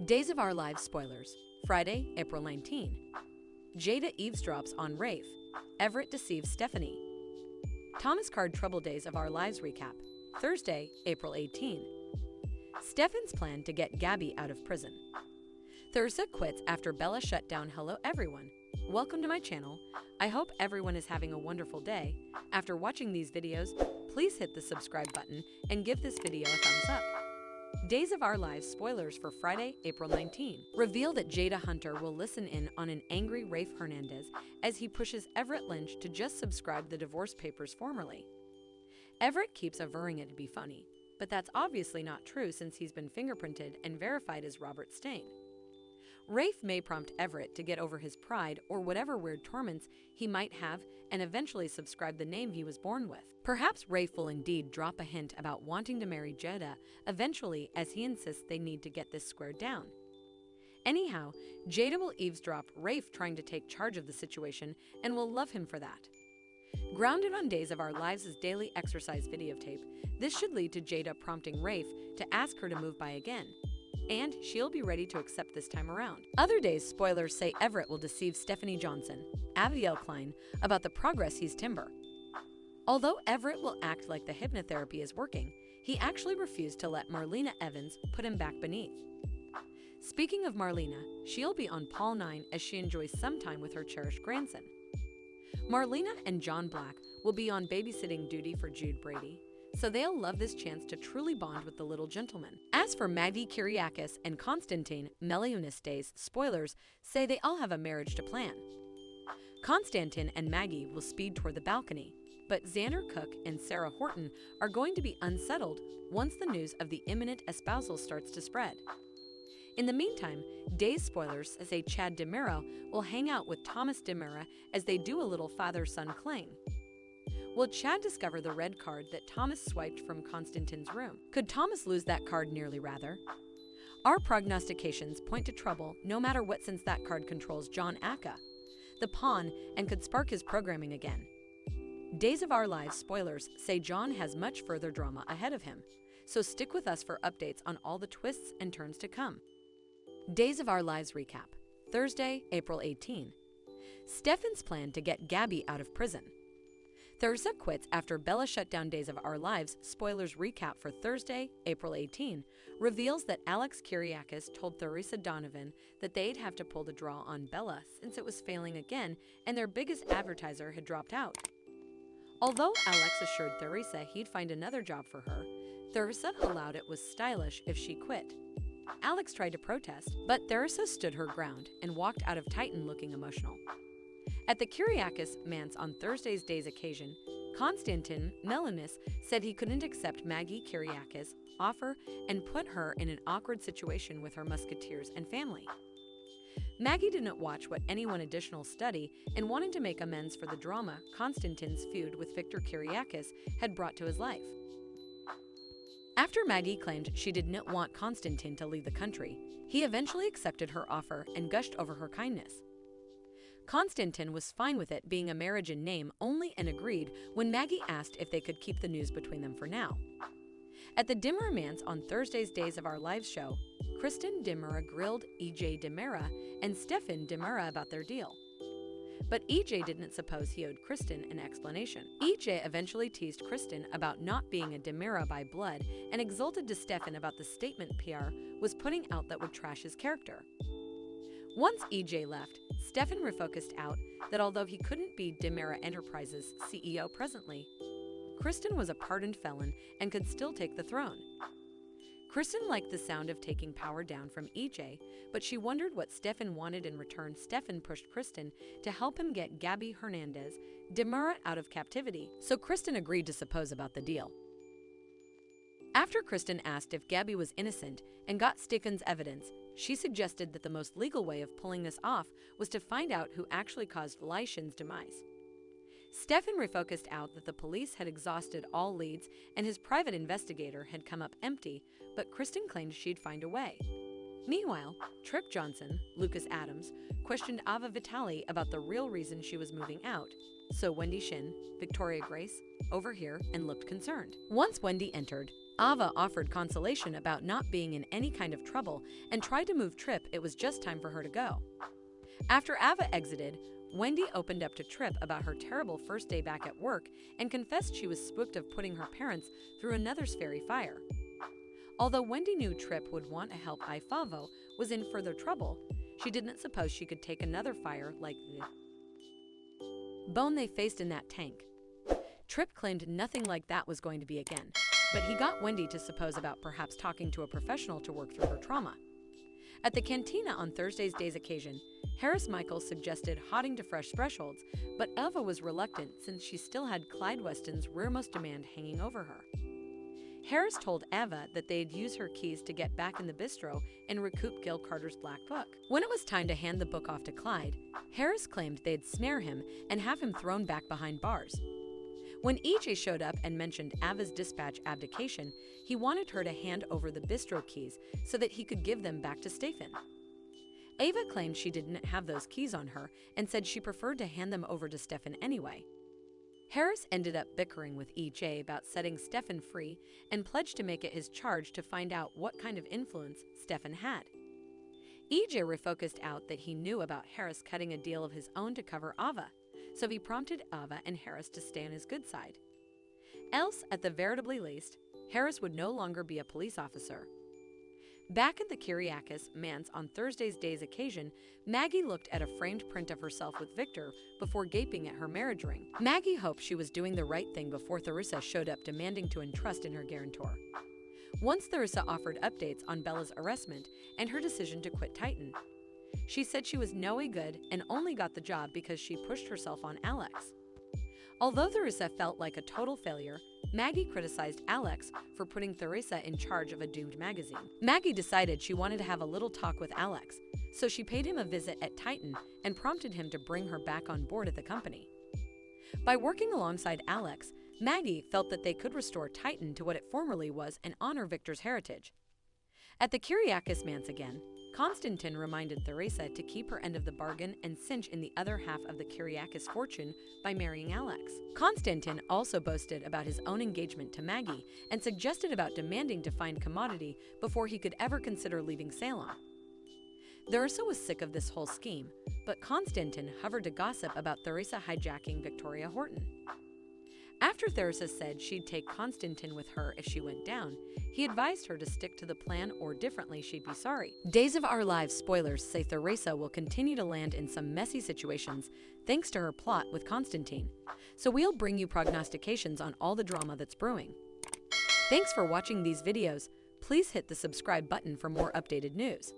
Days of Our Lives spoilers. Friday, April 19. Jada eavesdrops on Rafe. Everett deceives Stephanie. Thomas Card Trouble Days of Our Lives recap. Thursday, April 18. Stefan's plan to get Gabby out of prison. Theresa quits after Bella shut down. Hello everyone. Welcome to my channel. I hope everyone is having a wonderful day. After watching these videos, please hit the subscribe button and give this video a thumbs up. Days of Our Lives spoilers for Friday, April 19. Reveal that Jada Hunter will listen in on an angry Rafe Hernandez as he pushes Everett Lynch to just subscribe the divorce papers formally. Everett keeps averring it to be funny, but that's obviously not true since he's been fingerprinted and verified as Robert Stain. Rafe may prompt Everett to get over his pride or whatever weird torments he might have and eventually subscribe the name he was born with. Perhaps Rafe will indeed drop a hint about wanting to marry Jada eventually, as he insists they need to get this squared down. Anyhow, Jada will eavesdrop Rafe trying to take charge of the situation and will love him for that. Grounded on Days of Our Lives' daily exercise videotape, this should lead to Jada prompting Rafe to ask her to move by again, and she'll be ready to accept this time around. Other days spoilers say Everett will deceive Stephanie Johnson, Abigail Klein, about the progress he's timber. Although Everett will act like the hypnotherapy is working, he actually refused to let Marlena Evans put him back beneath. Speaking of Marlena, she'll be on Paul 9 as she enjoys some time with her cherished grandson. Marlena and John Black will be on babysitting duty for Jude Brady, so they'll love this chance to truly bond with the little gentleman. As for Maggie Kyriakis and Konstantin, Melionis Days spoilers say they all have a marriage to plan. Konstantin and Maggie will speed toward the balcony, but Xander Cook and Sarah Horton are going to be unsettled once the news of the imminent espousal starts to spread. In the meantime, Days spoilers say Chad DiMera will hang out with Thomas DiMera as they do a little father-son cling. Will Chad discover the red card that Thomas swiped from Konstantin's room? Could Thomas lose that card nearly rather? Our prognostications point to trouble no matter what, since that card controls John Aka, the pawn, and could spark his programming again. Days of Our Lives spoilers say John has much further drama ahead of him, so stick with us for updates on all the twists and turns to come. Days of Our Lives recap. Thursday, April 18. Stefan's plan to get Gabby out of prison. Theresa quits after Bella shut down Days of Our Lives spoilers recap for Thursday, April 18, reveals that Alex Kyriakis told Theresa Donovan that they'd have to pull the draw on Bella since it was failing again and their biggest advertiser had dropped out. Although Alex assured Theresa he'd find another job for her, Theresa allowed it was stylish if she quit. Alex tried to protest, but Theresa stood her ground and walked out of Titan looking emotional. At the Kyriakis manse on Thursday's Days occasion, Konstantin Melionis said he couldn't accept Maggie Kyriakis' offer and put her in an awkward situation with her musketeers and family. Maggie didn't watch what anyone additional study and wanted to make amends for the drama Konstantin's feud with Victor Kyriakis had brought to his life. After Maggie claimed she didn't want Konstantin to leave the country, he eventually accepted her offer and gushed over her kindness. Konstantin was fine with it being a marriage in name only and agreed when Maggie asked if they could keep the news between them for now. At the DiMera manse on Thursday's Days of Our Lives show, Kristen DiMera grilled EJ DiMera and Stefan DiMera about their deal. But EJ didn't suppose he owed Kristen an explanation. EJ eventually teased Kristen about not being a DiMera by blood and exulted to Stefan about the statement PR was putting out that would trash his character. Once EJ left, Stefan refocused out that although he couldn't be DiMera Enterprises' CEO presently, Kristen was a pardoned felon and could still take the throne. Kristen liked the sound of taking power down from EJ, but she wondered what Stefan wanted in return. Stefan pushed Kristen to help him get Gabby Hernandez DiMera out of captivity, so Kristen agreed to suppose about the deal. After Kristen asked if Gabby was innocent and got Stefan's evidence, she suggested that the most legal way of pulling this off was to find out who actually caused Lyshin's demise. Stefan refocused out that the police had exhausted all leads and his private investigator had come up empty, but Kristen claimed she'd find a way. Meanwhile, Tripp Johnson, Lucas Adams, questioned Ava Vitali about the real reason she was moving out, so Wendy Shin, Victoria Grace, over here and looked concerned. Once Wendy entered, Ava offered consolation about not being in any kind of trouble and tried to move Tripp. It was just time for her to go. After Ava exited, Wendy opened up to Tripp about her terrible first day back at work and confessed she was spooked of putting her parents through another's fairy fire. Although Wendy knew Tripp would want to help Ifavo was in further trouble, she didn't suppose she could take another fire like the bone they faced in that tank. Tripp claimed nothing like that was going to be again, but he got Wendy to suppose about perhaps talking to a professional to work through her trauma. At the cantina on Thursday's day's occasion, Harris Michaels suggested hotting to fresh thresholds, but Ava was reluctant since she still had Clyde Weston's rearmost demand hanging over her. Harris told Ava that they'd use her keys to get back in the bistro and recoup Gil Carter's black book. When it was time to hand the book off to Clyde, Harris claimed they'd snare him and have him thrown back behind bars. When EJ showed up and mentioned Ava's dispatch abdication, he wanted her to hand over the bistro keys so that he could give them back to Stefan. Ava claimed she didn't have those keys on her and said she preferred to hand them over to Stefan anyway. Harris ended up bickering with EJ about setting Stefan free and pledged to make it his charge to find out what kind of influence Stefan had. EJ refocused out that he knew about Harris cutting a deal of his own to cover Ava, so he prompted Ava and Harris to stay on his good side. Else, at the veritably least, Harris would no longer be a police officer. Back at the Kyriakis manse on Thursday's day's occasion, Maggie looked at a framed print of herself with Victor before gaping at her marriage ring. Maggie hoped she was doing the right thing before Theresa showed up demanding to entrust in her guarantor. Once Theresa offered updates on Bella's arrestment and her decision to quit Titan, she said she was no good and only got the job because she pushed herself on Alex. Although Theresa felt like a total failure, Maggie criticized Alex for putting Theresa in charge of a doomed magazine. Maggie decided she wanted to have a little talk with Alex, so she paid him a visit at Titan and prompted him to bring her back on board at the company. By working alongside Alex, Maggie felt that they could restore Titan to what it formerly was and honor Victor's heritage. At the Kyriakis manse again, Konstantin reminded Theresa to keep her end of the bargain and cinch in the other half of the Kyriakis fortune by marrying Alex. Konstantin also boasted about his own engagement to Maggie and suggested about demanding to find commodity before he could ever consider leaving Salem. Theresa was sick of this whole scheme, but Konstantin hovered to gossip about Theresa hijacking Victoria Horton. After Theresa said she'd take Konstantin with her if she went down, he advised her to stick to the plan or differently she'd be sorry. Days of Our Lives spoilers say Theresa will continue to land in some messy situations thanks to her plot with Konstantin, so we'll bring you prognostications on all the drama that's brewing. Thanks for watching these videos. Please hit the subscribe button for more updated news.